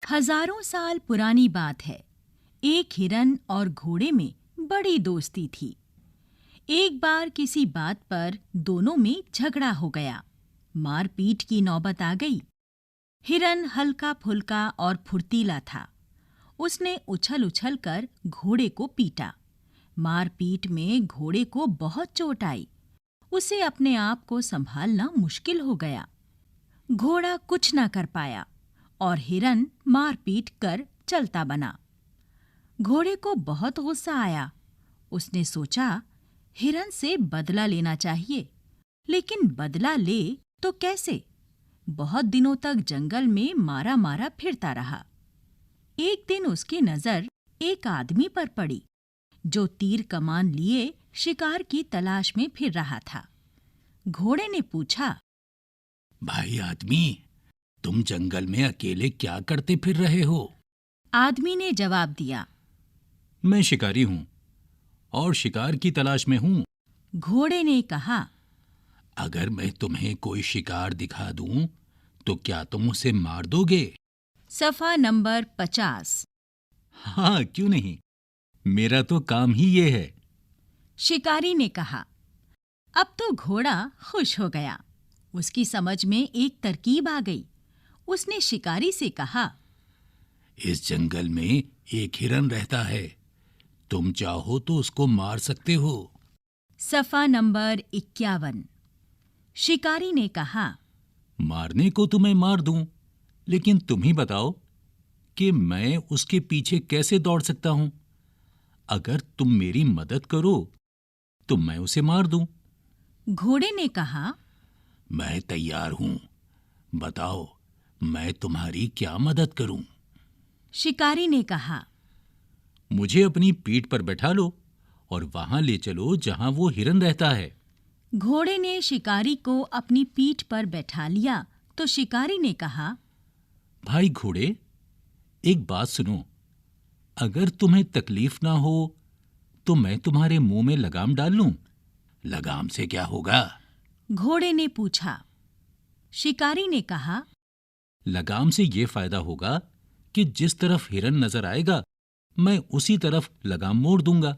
हजारों साल पुरानी बात है। एक हिरन और घोड़े में बड़ी दोस्ती थी। एक बार किसी बात पर दोनों में झगड़ा हो गया। मारपीट की नौबत आ गई। हिरन हल्का फुल्का और फुर्तीला था। उसने उछल उछल कर घोड़े को पीटा। मारपीट में घोड़े को बहुत चोट आई। उसे अपने आप को संभालना मुश्किल हो गया। घोड़ा कुछ न कर पाया और हिरन मारपीट कर चलता बना। घोड़े को बहुत गुस्सा आया। उसने सोचा, हिरन से बदला लेना चाहिए, लेकिन बदला ले तो कैसे? बहुत दिनों तक जंगल में मारा मारा फिरता रहा। एक दिन उसकी नजर एक आदमी पर पड़ी, जो तीर कमान लिए शिकार की तलाश में फिर रहा था। घोड़े ने पूछा, भाई आदमी, तुम जंगल में अकेले क्या करते फिर रहे हो? आदमी ने जवाब दिया, मैं शिकारी हूँ और शिकार की तलाश में हूँ। घोड़े ने कहा, अगर मैं तुम्हें कोई शिकार दिखा दूं, तो क्या तुम उसे मार दोगे? सफ़ा नंबर 50। हाँ, क्यों नहीं, मेरा तो काम ही ये है। शिकारी ने कहा। अब तो घोड़ा खुश हो गया। उसकी समझ में एक तरकीब आ गई। उसने शिकारी से कहा, इस जंगल में एक हिरन रहता है, तुम चाहो तो उसको मार सकते हो। सफ़ा नंबर 51। शिकारी ने कहा, मारने को तो मैं मार दूं, लेकिन तुम ही बताओ कि मैं उसके पीछे कैसे दौड़ सकता हूं। अगर तुम मेरी मदद करो तो मैं उसे मार दूं। घोड़े ने कहा, मैं तैयार हूं, बताओ मैं तुम्हारी क्या मदद करूं? शिकारी ने कहा, मुझे अपनी पीठ पर बैठा लो और वहां ले चलो जहां वो हिरन रहता है। घोड़े ने शिकारी को अपनी पीठ पर बैठा लिया तो शिकारी ने कहा, भाई घोड़े, एक बात सुनो, अगर तुम्हें तकलीफ ना हो तो मैं तुम्हारे मुंह में लगाम डाल लूं। लगाम से क्या होगा? घोड़े ने पूछा। शिकारी ने कहा, लगाम से ये फायदा होगा कि जिस तरफ हिरन नजर आएगा, मैं उसी तरफ लगाम मोड़ दूंगा।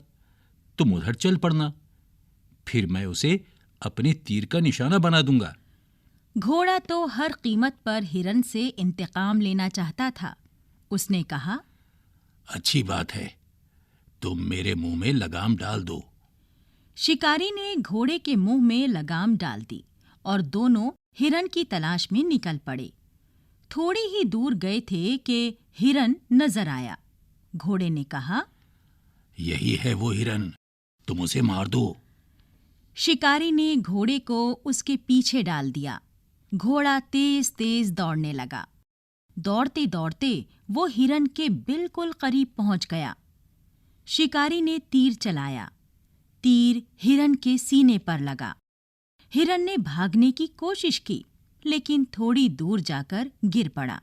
तुम उधर चल पड़ना, फिर मैं उसे अपने तीर का निशाना बना दूंगा। घोड़ा तो हर कीमत पर हिरन से इंतकाम लेना चाहता था। उसने कहा, अच्छी बात है, तुम मेरे मुंह में लगाम डाल दो। शिकारी ने घोड़े के मुंह में लगाम डाल दी और दोनों हिरन की तलाश में निकल पड़े। थोड़ी ही दूर गए थे कि हिरन नजर आया। घोड़े ने कहा, यही है वो हिरन, तुम उसे मार दो। शिकारी ने घोड़े को उसके पीछे डाल दिया। घोड़ा तेज तेज दौड़ने लगा। दौड़ते दौड़ते वो हिरन के बिल्कुल करीब पहुंच गया। शिकारी ने तीर चलाया। तीर हिरन के सीने पर लगा। हिरन ने भागने की कोशिश की, लेकिन थोड़ी दूर जाकर गिर पड़ा।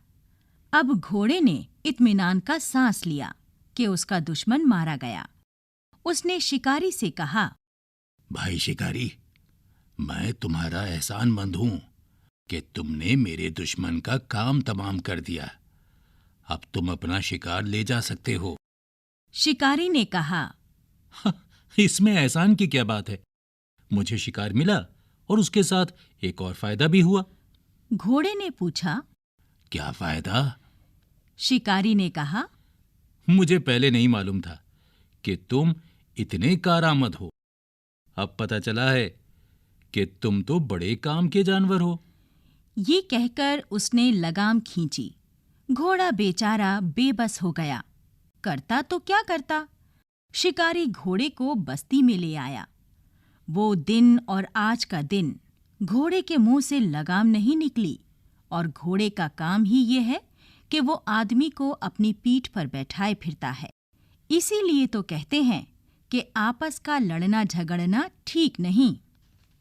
अब घोड़े ने इत्मीनान का सांस लिया कि उसका दुश्मन मारा गया। उसने शिकारी से कहा, भाई शिकारी, मैं तुम्हारा एहसानमंद हूं कि तुमने मेरे दुश्मन का काम तमाम कर दिया। अब तुम अपना शिकार ले जा सकते हो। शिकारी ने कहा, इसमें एहसान की क्या बात है? मुझे शिकार मिला और उसके साथ एक और फायदा भी हुआ। घोड़े ने पूछा, क्या फायदा? शिकारी ने कहा, मुझे पहले नहीं मालूम था कि तुम इतने कारआमद हो। अब पता चला है कि तुम तो बड़े काम के जानवर हो। ये कहकर उसने लगाम खींची। घोड़ा बेचारा बेबस हो गया। करता तो क्या करता? शिकारी घोड़े को बस्ती में ले आया। वो दिन और आज का दिन घोड़े के मुंह से लगाम नहीं निकली, और घोड़े का काम ही ये है कि वो आदमी को अपनी पीठ पर बैठाए फिरता है। इसीलिए तो कहते हैं कि आपस का लड़ना झगड़ना ठीक नहीं।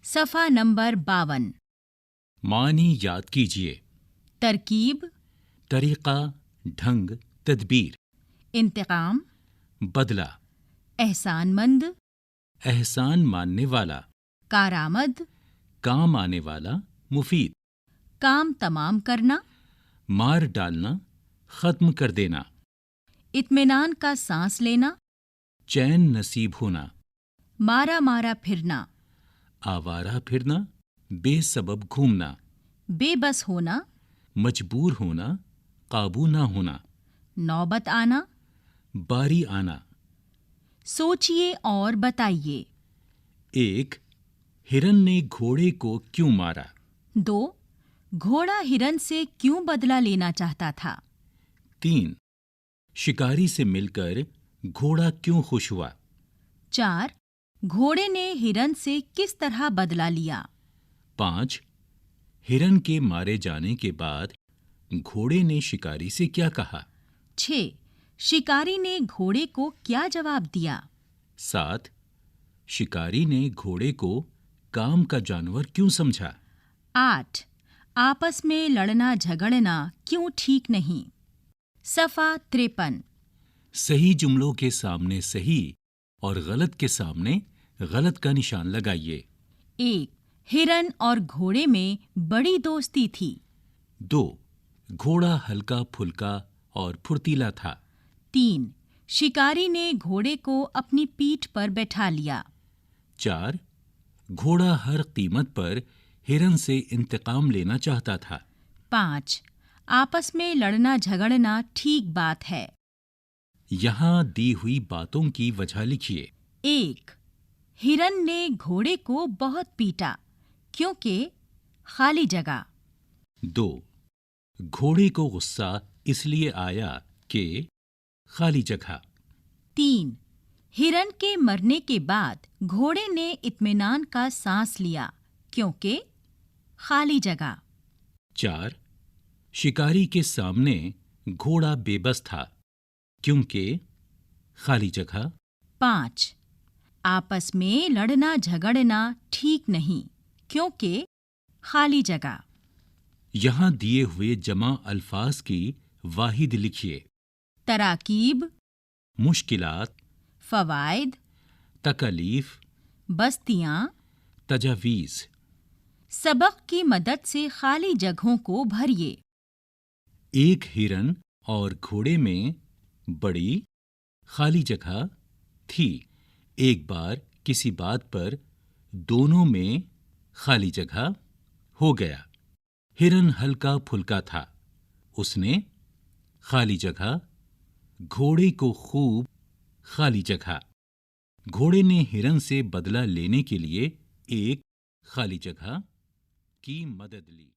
सफ़ा नंबर 52। मानी याद कीजिए। तरकीब, तरीका, ढंग, तदबीर। इंतकाम, बदला, एहसानमंद, एहसान मानने वाला, कारामद, काम आने वाला, मुफीद, काम तमाम करना, मार डालना, खत्म कर देना, इत्मीनान का सांस लेना, चैन नसीब होना, मारा मारा फिरना, आवारा फिरना, बेसबब घूमना, बेबस होना, मजबूर होना, काबू ना होना, नौबत आना। बारी आना। सोचिए और बताइए। 1. हिरन ने घोड़े को क्यों मारा? 2. घोड़ा हिरन से क्यों बदला लेना चाहता था? 3. शिकारी से मिलकर घोड़ा क्यों खुश हुआ? 4. घोड़े ने हिरन से किस तरह बदला लिया? 5. हिरन के मारे जाने के बाद घोड़े ने शिकारी से क्या कहा? 6. शिकारी ने घोड़े को क्या जवाब दिया? 7. शिकारी ने घोड़े को काम का जानवर क्यों समझा? 8. आपस में लड़ना झगड़ना क्यों ठीक नहीं? सफ़ा 53। सही जुमलों के सामने सही और गलत के सामने गलत का निशान लगाइए। 1. हिरन और घोड़े में बड़ी दोस्ती थी। 2. घोड़ा हल्का फुल्का और फुर्तीला था। 3. शिकारी ने घोड़े को अपनी पीठ पर बैठा लिया। 4. घोड़ा हर कीमत पर हिरन से इंतकाम लेना चाहता था। 5. आपस में लड़ना झगड़ना ठीक बात है। यहाँ दी हुई बातों की वजह लिखिए। 1. हिरन ने घोड़े को बहुत पीटा क्योंकि खाली जगह। 2. घोड़े को गुस्सा इसलिए आया कि खाली जगह। 3. हिरन के मरने के बाद घोड़े ने इत्मीनान का सांस लिया क्योंकि खाली जगह। 4. शिकारी के सामने घोड़ा बेबस था क्योंकि खाली जगह। 5. आपस में लड़ना झगड़ना ठीक नहीं क्योंकि खाली जगह। यहाँ दिए हुए जमा अल्फाज की वाहिद लिखिए। तराकीब, मुश्किलात, फवाइद, तकलीफ, बस्तियां। तजावीज़। सबक की मदद से खाली जगहों को भरिए। एक हिरन और घोड़े में बड़ी खाली जगह थी। एक बार किसी बात पर दोनों में खाली जगह हो गया। हिरन हल्का फुल्का था। उसने खाली जगह घोड़े को खूब खाली जगह। घोड़े ने हिरन से बदला लेने के लिए एक खाली जगह की मदद ली।